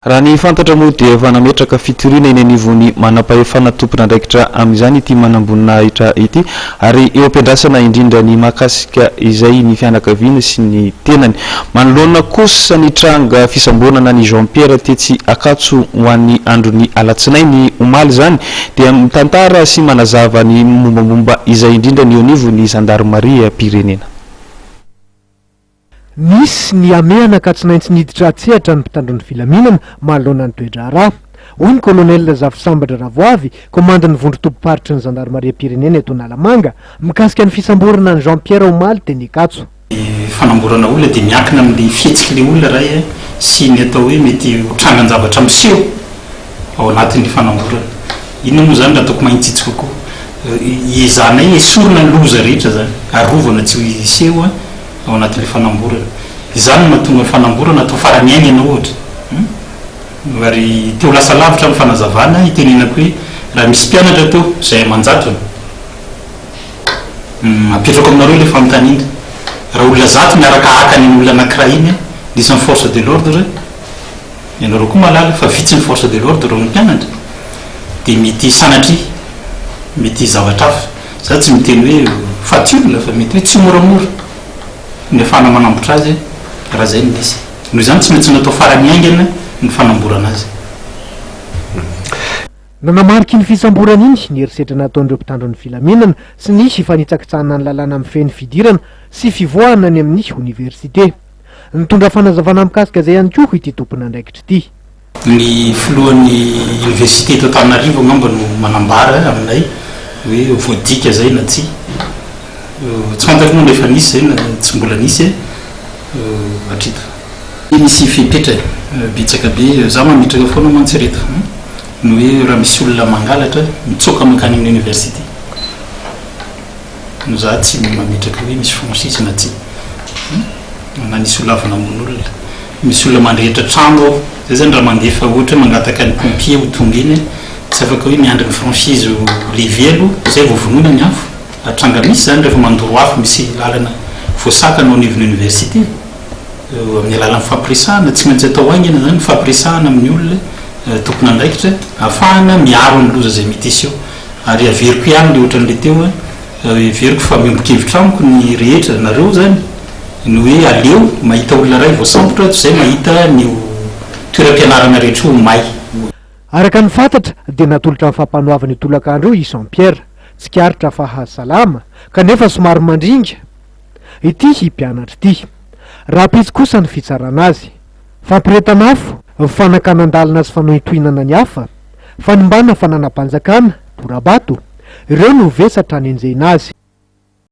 Raha ny fantatra moa dia efa nametraka fitoriana eny anivony manam-pahefana tompon'andraikitra amin'izany ity manam-boninahitra ity ary eo ampiandrasana indrindra ny mahakasika izay ny fianakaviana sy ny tenany. Manoloana kosa ny tranga fisambonana ny Jean Pierre Tetsy Akatso ho an'ny andron'ny alatsinainy omaly zany dia mitantara sy manazava ny mombamomba izay indrindra ny anivony Gendarmerie pirenena. Nisy ny ameana Akatsinainy niditra atsehatra ny mpitandron'ny filaminana manoloana ny toedrara. Hoy ny kolonel Zavisambatra Ravoavy, komandany vondrotopoparitry ny Gendarmerie pirenena eto Analamanga, mikasika ny fisamborana ny Jean Pierre Omaly teny Akatso. Fanamborana olona dia miankina amin'ny fihetsiky le olona ray sy ny atao hoe mety trangan-javatra miseho ao anatin'ny fanamborana. Ino moa zany raha ataoko mahitsitsy kokoa. Izanay esorina ny loza rehetra zany, arovana tsy hiseho ao anatin'le fanamborana. Izany no mahatonga fanamborana atao farany aingana ohatra. Ary teo lasa lavitra amin'ny fanazavana itenenako hoe raha misy mpianatra teo izay manjatona apetrako aminareo le fanontaniana. Raha olona zato miaraka hakany ny olona anankiray iny isan'ny force de l'ordre, ianareo koa malala fa vitsy ny force de l'ordre reo ny mpianatra dia mety sanatry, mety zavatra hafa. Za tsy miteny hoe faty olona fa mety hoe tsy moramora ny afana manambotra azy raha zay ny lesy. Noho izany tsy maintsy natao farany aingana ny fanamborana azy. Nanamariky ny fisamborana iny ny herisetra nataon'ireo mpitandron'ny filaminana sy ny fifanitsakitsahana ny lalàna amin'ny feny fidirana sy fivoahana ny amin'ny université. Nitondra fanazavana mikasika izay ihany koa ity tompon'andraikitra ity. Ny filohan'ny université eto Antananarivo ngamba no manambara aminay hoe voadika zay na tsy. Tsy fantako moa nefa nisy zay na tsy mbola nisy atrito. Misy fipetra bitsaka be za mametraka foana mantsireta no hoe raha misy olona mangalatra mitsoka mankany amin'ny université no za tsy mametraka hoe misy franchise na tsy na nisy olona avy namon'olona. Misy olona mandrehitra trano zay zany raha mandefa ohatra hoe mangataka ny pompier ho tonga eny tsy afaka hoe miandry ny franchise levelo zay vovonoina ny afo atranga misy zany rehefa mandoro afo misy lalana voasaka no anivon'ny université amin'ny alalan'ny fampiresahana tsy maintsy atao aingana zany fampiresahana amin'ny olona tompon'andraikitra ahafahana miaro ny loza zay mety iseho. Ary averiko ihany le ohatran'le teo averiko fa miomboka amiko ny rehetra nareo zany no hoe aleo mahita olona ray voasambotra zay mahita ny toeram-pianarana rehetra ho may. Araka ny fantatra dia natolotra amin'ny fampanoavany tolakandro i Jean Pierre, tsikaritra fa hasalama kanefa somary mandringa ity himpianatra ity. Raha pitsy kosa ny fitsarana azy, fampiretana afo, fanakanan-dalana sy fanohitohinana ny hafa, fanimbana fananam-panjakana, borabato, ireo no vesatra ny enjehina azy.